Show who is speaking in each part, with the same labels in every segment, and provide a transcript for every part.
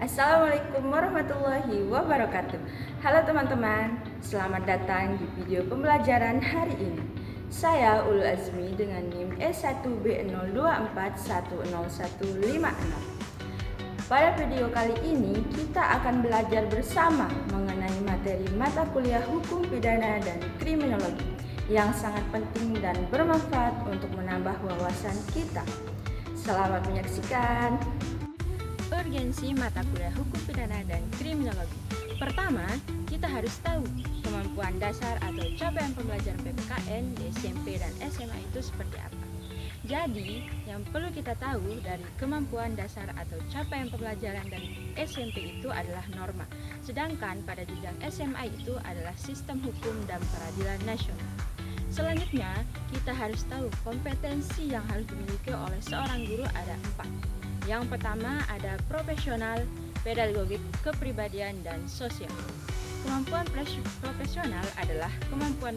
Speaker 1: Assalamualaikum warahmatullahi wabarakatuh. Halo teman-teman, selamat datang di video pembelajaran hari ini. Saya Ulul Azmi dengan NIM E1B02410156. Pada video kali ini kita akan belajar bersama mengenai materi mata kuliah Hukum Pidana dan Kriminologi yang sangat penting dan bermanfaat untuk menambah wawasan kita. Selamat menyaksikan. Urgensi mata kuliah Hukum Pidana dan Kriminologi. Pertama, kita harus tahu kemampuan dasar atau capaian pembelajaran PPKN di SMP dan SMA itu seperti apa. Jadi, yang perlu kita tahu dari kemampuan dasar atau capaian pembelajaran dari SMP itu adalah norma. Sedangkan pada jenjang SMA itu adalah sistem hukum dan peradilan nasional. Selanjutnya, kita harus tahu kompetensi yang harus dimiliki oleh seorang guru ada 4. Yang pertama ada profesional, pedagogik, kepribadian, dan sosial. Kemampuan profesional adalah kemampuan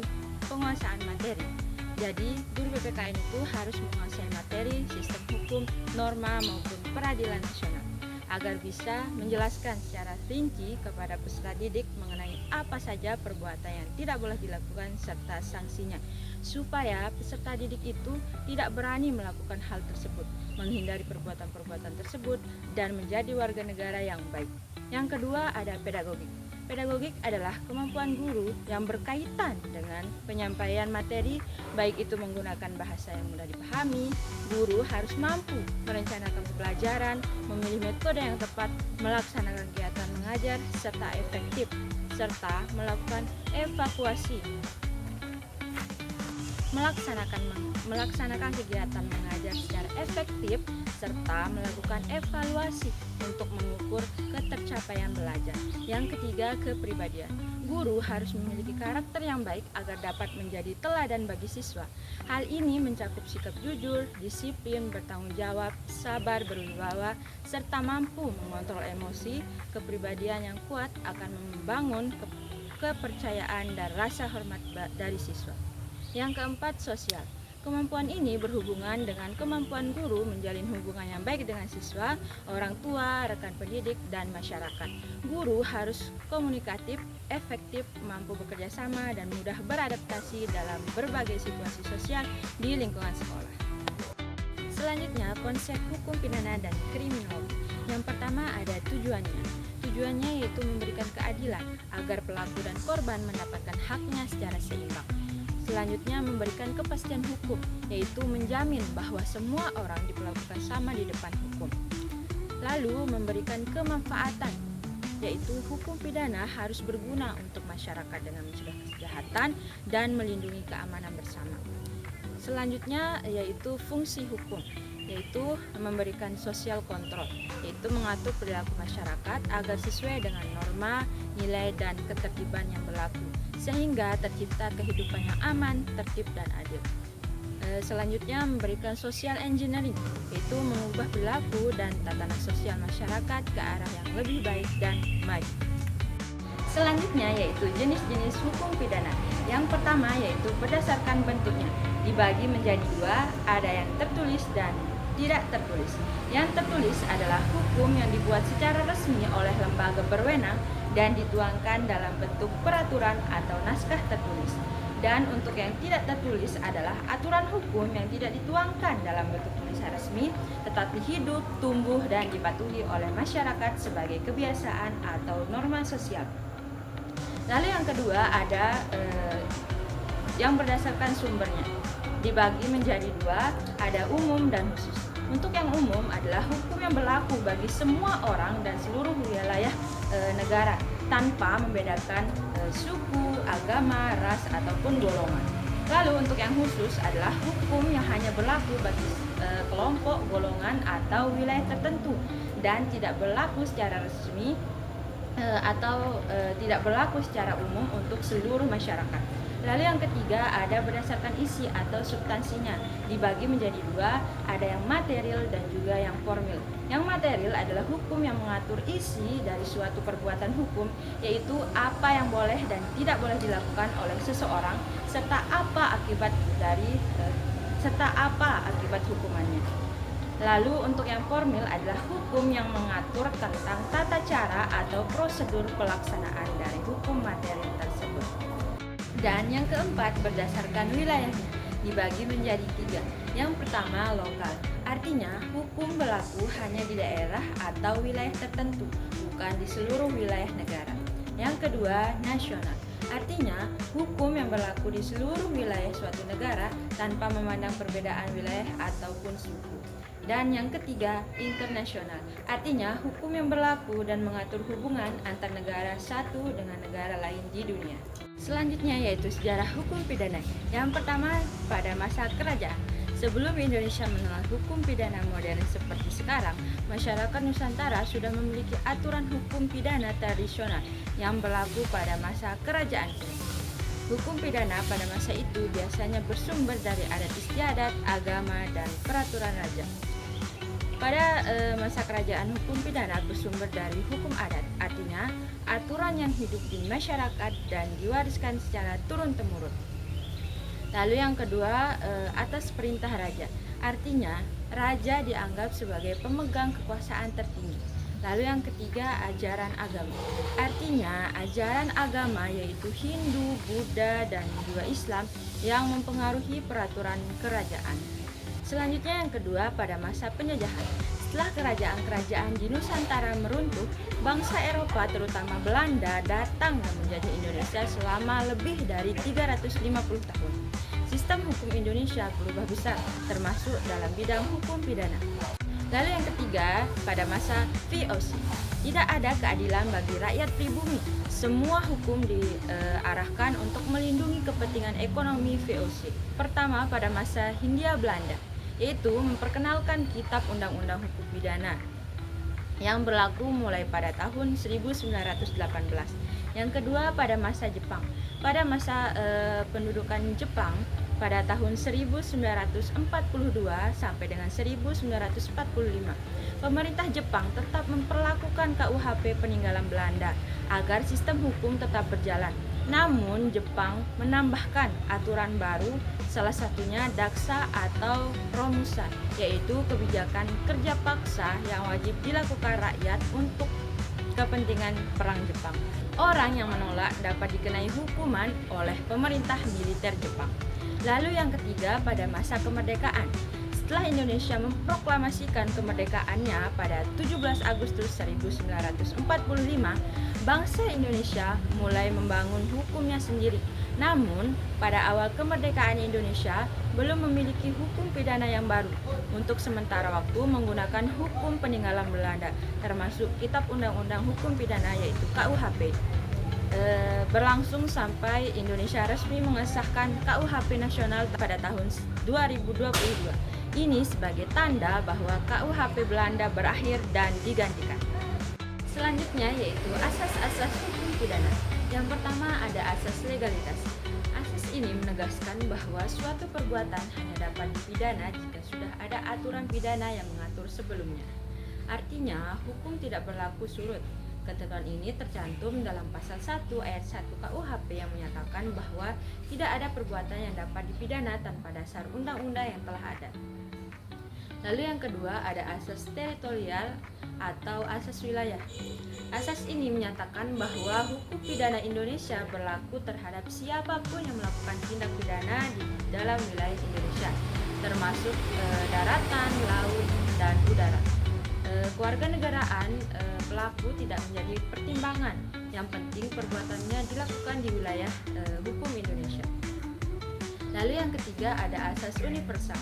Speaker 1: penguasaan materi. Jadi, guru PPKN itu harus menguasai materi, sistem hukum, norma, maupun peradilan nasional agar bisa menjelaskan secara rinci kepada peserta didik mengenai apa saja perbuatan yang tidak boleh dilakukan serta sanksinya, supaya peserta didik itu tidak berani melakukan hal tersebut, menghindari perbuatan-perbuatan tersebut, dan menjadi warga negara yang baik. Yang kedua ada pedagogik. Pedagogik adalah kemampuan guru yang berkaitan dengan penyampaian materi, baik itu menggunakan bahasa yang mudah dipahami. Guru harus mampu merencanakan pembelajaran, memilih metode yang tepat, melaksanakan kegiatan mengajar, serta efektif, serta melakukan evakuasi. Melaksanakan kegiatan mengajar secara efektif serta melakukan evaluasi untuk mengukur ketercapaian belajar. Yang ketiga, kepribadian. Guru harus memiliki karakter yang baik agar dapat menjadi teladan bagi siswa. Hal ini mencakup sikap jujur, disiplin, bertanggung jawab, sabar, berwibawa, serta mampu mengontrol emosi. Kepribadian yang kuat akan membangun kepercayaan dan rasa hormat dari siswa. Yang keempat, sosial. Kemampuan ini berhubungan dengan kemampuan guru menjalin hubungan yang baik dengan siswa, orang tua, rekan pendidik, dan masyarakat. Guru harus komunikatif, efektif, mampu bekerja sama, dan mudah beradaptasi dalam berbagai situasi sosial di lingkungan sekolah. Selanjutnya, konsep hukum pidana dan kriminologi. Yang pertama ada tujuannya. Tujuannya yaitu memberikan keadilan agar pelaku dan korban mendapatkan haknya secara seimbang. Selanjutnya memberikan kepastian hukum, yaitu menjamin bahwa semua orang diperlakukan sama di depan hukum. Lalu memberikan kemanfaatan, yaitu hukum pidana harus berguna untuk masyarakat dengan mencegah kejahatan dan melindungi keamanan bersama. Selanjutnya yaitu fungsi hukum, yaitu memberikan social control, yaitu mengatur perilaku masyarakat agar sesuai dengan norma, nilai, dan ketertiban yang berlaku, sehingga tercipta kehidupan yang aman, tertib, dan adil. Selanjutnya memberikan social engineering, yaitu mengubah perilaku dan tatanan sosial masyarakat ke arah yang lebih baik dan maju. Selanjutnya yaitu jenis-jenis hukum pidana. Yang pertama yaitu berdasarkan bentuknya, dibagi menjadi dua, ada yang tertulis dan tidak tertulis. Yang tertulis adalah hukum yang dibuat secara resmi oleh lembaga berwenang dan dituangkan dalam bentuk peraturan atau naskah tertulis. Dan untuk yang tidak tertulis adalah aturan hukum yang tidak dituangkan dalam bentuk tulisan resmi, tetapi hidup, tumbuh, dan dipatuhi oleh masyarakat sebagai kebiasaan atau norma sosial. Lalu yang kedua ada yang berdasarkan sumbernya, dibagi menjadi dua, ada umum dan khusus. Untuk yang umum adalah hukum yang berlaku bagi semua orang dan seluruh wilayah negara tanpa membedakan suku, agama, ras, ataupun golongan. Lalu untuk yang khusus adalah hukum yang hanya berlaku bagi kelompok, golongan, atau wilayah tertentu dan tidak berlaku secara resmi atau tidak berlaku secara umum untuk seluruh masyarakat. Lalu yang ketiga ada berdasarkan isi atau substansinya, dibagi menjadi dua, ada yang material dan juga yang formil. Yang material adalah hukum yang mengatur isi dari suatu perbuatan hukum, yaitu apa yang boleh dan tidak boleh dilakukan oleh seseorang serta apa akibat hukumannya. Lalu untuk yang formil adalah hukum yang mengatur tentang tata cara atau prosedur pelaksanaan dari hukum materi tersebut. Dan yang keempat berdasarkan wilayahnya, dibagi menjadi 3. Yang pertama lokal, artinya hukum berlaku hanya di daerah atau wilayah tertentu, bukan di seluruh wilayah negara. Yang kedua nasional, artinya hukum yang berlaku di seluruh wilayah suatu negara tanpa memandang perbedaan wilayah ataupun suku. Dan yang ketiga, internasional, artinya hukum yang berlaku dan mengatur hubungan antar negara satu dengan negara lain di dunia. Selanjutnya yaitu sejarah hukum pidana. Yang pertama, pada masa kerajaan. Sebelum Indonesia mengenal hukum pidana modern seperti sekarang, masyarakat Nusantara sudah memiliki aturan hukum pidana tradisional yang berlaku pada masa kerajaan. Hukum pidana pada masa itu biasanya bersumber dari adat istiadat, agama, dan peraturan raja. Pada masa kerajaan, hukum pidana bersumber dari hukum adat, artinya aturan yang hidup di masyarakat dan diwariskan secara turun-temurun. Lalu yang kedua, atas perintah raja, artinya raja dianggap sebagai pemegang kekuasaan tertinggi. Lalu yang ketiga, ajaran agama, artinya ajaran agama yaitu Hindu, Buddha, dan juga Islam yang mempengaruhi peraturan kerajaan. Selanjutnya yang kedua, pada masa penjajahan. Setelah kerajaan-kerajaan di Nusantara meruntuh, bangsa Eropa terutama Belanda datang dan menjajah Indonesia selama lebih dari 350 tahun. Sistem hukum Indonesia berubah besar, termasuk dalam bidang hukum pidana. Lalu yang ketiga, pada masa VOC. Tidak ada keadilan bagi rakyat pribumi. Semua hukum diarahkan untuk melindungi kepentingan ekonomi VOC. Pertama, pada masa Hindia Belanda, yaitu memperkenalkan Kitab Undang-Undang Hukum Pidana yang berlaku mulai pada tahun 1918. Yang kedua, pada masa Jepang. Pada masa pendudukan Jepang pada tahun 1942 sampai dengan 1945, pemerintah Jepang tetap memperlakukan KUHP peninggalan Belanda agar sistem hukum tetap berjalan. Namun Jepang menambahkan aturan baru, salah satunya daksa atau romusan, yaitu kebijakan kerja paksa yang wajib dilakukan rakyat untuk kepentingan perang Jepang. Orang yang menolak dapat dikenai hukuman oleh pemerintah militer Jepang. Lalu yang ketiga, pada masa kemerdekaan. Setelah Indonesia memproklamasikan kemerdekaannya pada 17 Agustus 1945, bangsa Indonesia mulai membangun hukumnya sendiri. Namun, pada awal kemerdekaan Indonesia belum memiliki hukum pidana yang baru. Untuk sementara waktu menggunakan hukum peninggalan Belanda, termasuk Kitab Undang-Undang Hukum Pidana yaitu KUHP. Berlangsung sampai Indonesia resmi mengesahkan KUHP nasional pada tahun 2022. Ini sebagai tanda bahwa KUHP Belanda berakhir dan digantikan. Selanjutnya yaitu asas-asas hukum pidana. Yang pertama ada asas legalitas. Asas ini menegaskan bahwa suatu perbuatan hanya dapat dipidana jika sudah ada aturan pidana yang mengatur sebelumnya. Artinya, hukum tidak berlaku surut. Ketentuan ini tercantum dalam pasal 1 ayat 1 KUHP yang menyatakan bahwa tidak ada perbuatan yang dapat dipidana tanpa dasar undang-undang yang telah ada. Lalu yang kedua ada asas teritorial atau asas wilayah. Asas ini menyatakan bahwa hukum pidana Indonesia berlaku terhadap siapapun yang melakukan tindak pidana di dalam wilayah Indonesia, termasuk daratan, laut, dan udara. Kewarganegaraan pelaku tidak menjadi pertimbangan. Yang penting perbuatannya dilakukan di wilayah hukum Indonesia. Lalu yang ketiga ada asas universal.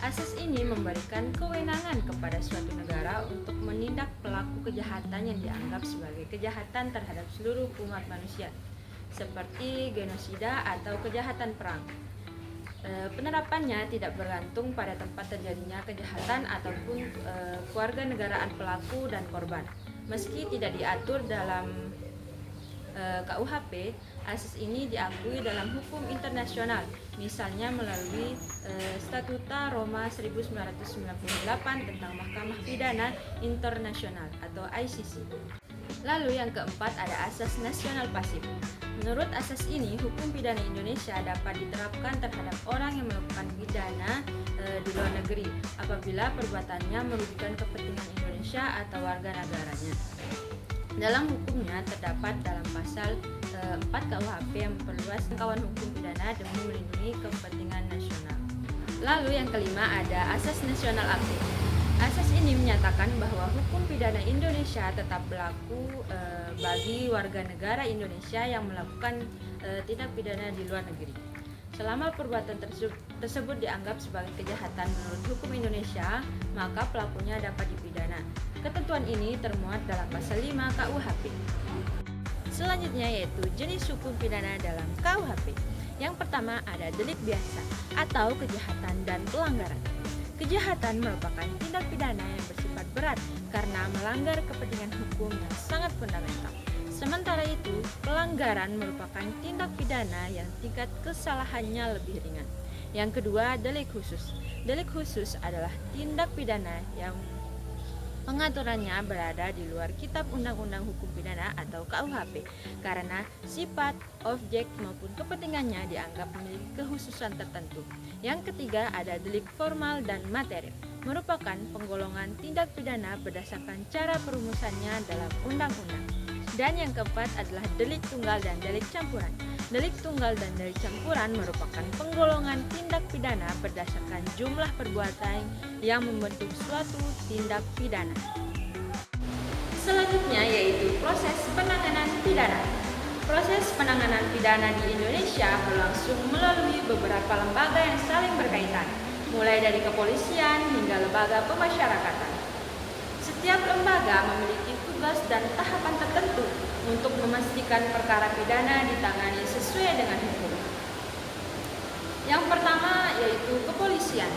Speaker 1: Asas ini memberikan kewenangan kepada suatu negara untuk menindak pelaku kejahatan yang dianggap sebagai kejahatan terhadap seluruh umat manusia, seperti genosida atau kejahatan perang. Penerapannya tidak bergantung pada tempat terjadinya kejahatan ataupun kewarganegaraan pelaku dan korban. Meski tidak diatur dalam KUHP, asas ini diakui dalam hukum internasional, misalnya melalui Statuta Roma 1998 tentang Mahkamah Pidana Internasional atau ICC. Lalu yang keempat ada asas nasional pasif. Menurut asas ini, hukum pidana Indonesia dapat diterapkan terhadap orang yang melakukan pidana di luar negeri apabila perbuatannya merugikan kepentingan Indonesia atau warga negaranya. Dalam hukumnya terdapat dalam pasal 4 KUHP yang memperluas jangkauan hukum pidana demi melindungi kepentingan nasional. Lalu yang kelima ada asas nasional aktif. Asas ini menyatakan bahwa hukum pidana Indonesia tetap berlaku bagi warga negara Indonesia yang melakukan tindak pidana di luar negeri. Selama perbuatan tersebut dianggap sebagai kejahatan menurut hukum Indonesia, maka pelakunya dapat dipidana. Ketentuan ini termuat dalam pasal 5 KUHP. Selanjutnya yaitu jenis hukum pidana dalam KUHP. Yang pertama ada delik biasa atau kejahatan dan pelanggaran. Kejahatan merupakan tindak pidana yang bersifat berat karena melanggar kepentingan hukum yang sangat fundamental. Sementara itu, pelanggaran merupakan tindak pidana yang tingkat kesalahannya lebih ringan. Yang kedua, delik khusus. Delik khusus adalah tindak pidana yang pengaturannya berada di luar Kitab Undang-Undang Hukum Pidana atau KUHP karena sifat, objek maupun kepentingannya dianggap memiliki kekhususan tertentu. Yang ketiga ada delik formal dan material, merupakan penggolongan tindak pidana berdasarkan cara perumusannya dalam undang-undang. Dan yang keempat adalah delik tunggal dan delik campuran. Delik tunggal dan delik campuran merupakan penggolongan tindak pidana berdasarkan jumlah perbuatan yang membentuk suatu tindak pidana. Selanjutnya yaitu proses penanganan pidana. Proses penanganan pidana di Indonesia berlangsung melalui beberapa lembaga yang saling berkaitan, mulai dari kepolisian hingga lembaga pemasyarakatan. Setiap lembaga memiliki tugas dan tahapan tertentu untuk memastikan perkara pidana ditangani sesuai dengan hukum. Yang pertama yaitu kepolisian.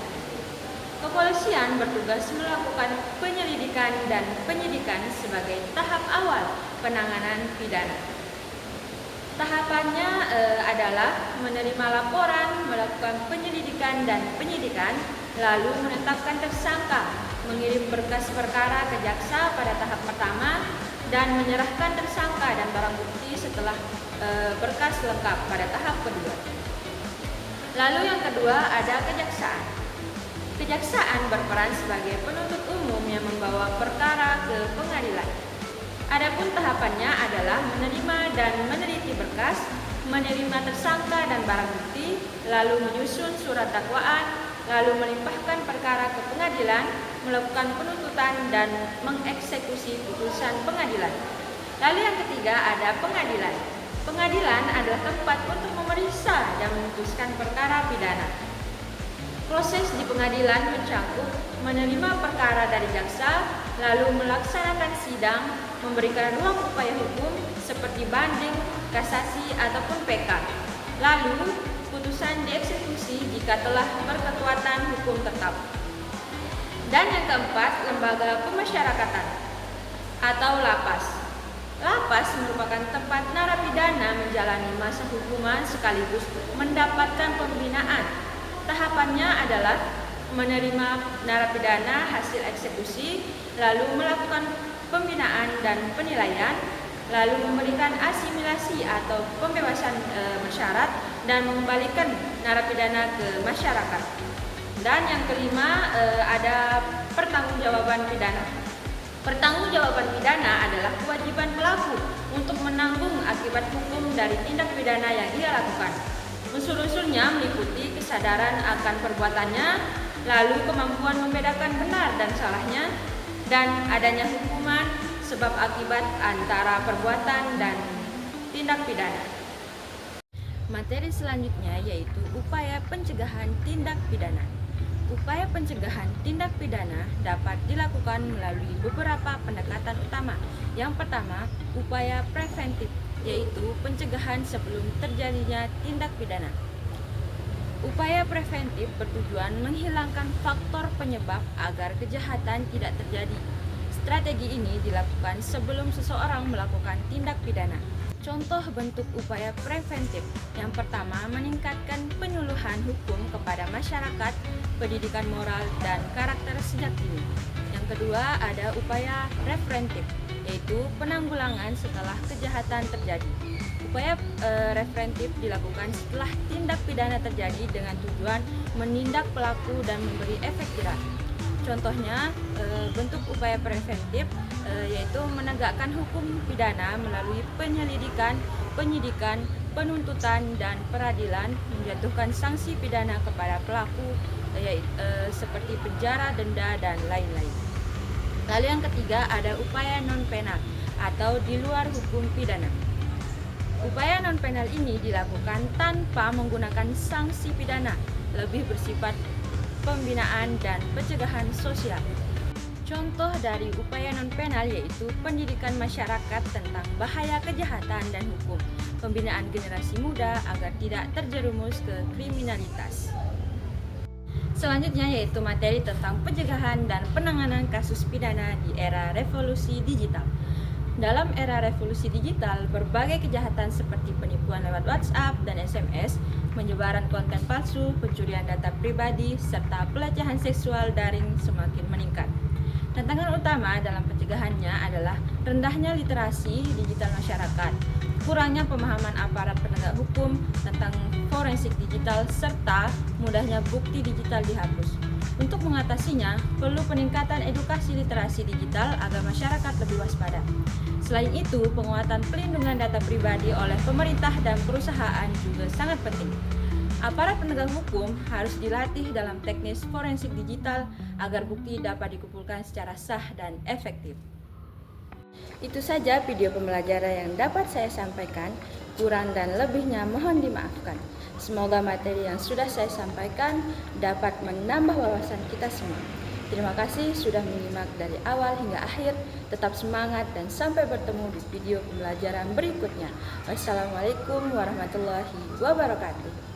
Speaker 1: Kepolisian bertugas melakukan penyelidikan dan penyidikan sebagai tahap awal penanganan pidana. Tahapannya adalah menerima laporan, melakukan penyelidikan dan penyidikan, lalu menetapkan tersangka, mengirim berkas perkara ke jaksa pada tahap pertama, dan menyerahkan tersangka dan barang bukti setelah berkas lengkap pada tahap kedua. Lalu yang kedua ada kejaksaan. Kejaksaan berperan sebagai penuntut umum yang membawa perkara ke pengadilan. Adapun tahapannya adalah menerima dan meneliti berkas, menerima tersangka dan barang bukti, lalu menyusun surat dakwaan, lalu melimpahkan perkara ke pengadilan, melakukan penuntutan dan mengeksekusi putusan pengadilan. Lalu yang ketiga ada pengadilan. Pengadilan adalah tempat untuk memeriksa dan memutuskan perkara pidana. Proses di pengadilan mencakup menerima perkara dari jaksa, lalu melaksanakan sidang, memberikan ruang upaya hukum seperti banding, kasasi ataupun PK. Lalu putusan dieksekusi jika telah berkekuatan hukum tetap. Dan yang keempat, lembaga pemasyarakatan atau lapas. Lapas merupakan tempat narapidana menjalani masa hukuman sekaligus mendapatkan pembinaan. Tahapannya adalah menerima narapidana hasil eksekusi, lalu melakukan pembinaan dan penilaian, lalu memberikan asimilasi atau pembebasan bersyarat dan mengembalikan narapidana ke masyarakat. Dan yang kelima ada pertanggungjawaban pidana. Pertanggungjawaban pidana adalah kewajiban pelaku untuk menanggung akibat hukum dari tindak pidana yang ia lakukan. Unsur-unsurnya meliputi kesadaran akan perbuatannya, lalu kemampuan membedakan benar dan salahnya, dan adanya hukuman sebab akibat antara perbuatan dan tindak pidana. Materi selanjutnya yaitu upaya pencegahan tindak pidana. Upaya pencegahan tindak pidana dapat dilakukan melalui beberapa pendekatan utama. Yang pertama, upaya preventif, yaitu pencegahan sebelum terjadinya tindak pidana. Upaya preventif bertujuan menghilangkan faktor penyebab agar kejahatan tidak terjadi. Strategi ini dilakukan sebelum seseorang melakukan tindak pidana. Contoh bentuk upaya preventif. Yang pertama, meningkatkan penyuluhan hukum kepada masyarakat, pendidikan moral dan karakter sejak dini. Yang kedua, ada upaya repreventif, yaitu penanggulangan setelah kejahatan terjadi. Upaya preventif dilakukan setelah tindak pidana terjadi dengan tujuan menindak pelaku dan memberi efek jerah. Contohnya, bentuk upaya preventif yaitu menegakkan hukum pidana melalui penyelidikan, penyidikan, penuntutan, dan peradilan, menjatuhkan sanksi pidana kepada pelaku seperti penjara, denda, dan lain-lain. Lalu yang ketiga ada upaya non-penal atau di luar hukum pidana. Upaya non-penal ini dilakukan tanpa menggunakan sanksi pidana, lebih bersifat pembinaan dan pencegahan sosial. Contoh dari upaya non-penal yaitu pendidikan masyarakat tentang bahaya kejahatan dan hukum, pembinaan generasi muda agar tidak terjerumus ke kriminalitas. Selanjutnya yaitu materi tentang pencegahan dan penanganan kasus pidana di era revolusi digital. Dalam era revolusi digital, berbagai kejahatan seperti penipuan lewat WhatsApp dan SMS, penyebaran konten palsu, pencurian data pribadi, serta pelecehan seksual daring semakin meningkat. Tantangan utama dalam pencegahannya adalah rendahnya literasi digital masyarakat, kurangnya pemahaman aparat penegak hukum tentang forensik digital, serta mudahnya bukti digital dihapus. Untuk mengatasinya, perlu peningkatan edukasi literasi digital agar masyarakat lebih waspada. Selain itu, penguatan pelindungan data pribadi oleh pemerintah dan perusahaan juga sangat penting. Aparat penegak hukum harus dilatih dalam teknis forensik digital agar bukti dapat dikumpulkan secara sah dan efektif. Itu saja video pembelajaran yang dapat saya sampaikan. Kurang dan lebihnya mohon dimaafkan. Semoga materi yang sudah saya sampaikan dapat menambah wawasan kita semua. Terima kasih sudah menyimak dari awal hingga akhir. Tetap semangat dan sampai bertemu di video pembelajaran berikutnya. Wassalamualaikum warahmatullahi wabarakatuh.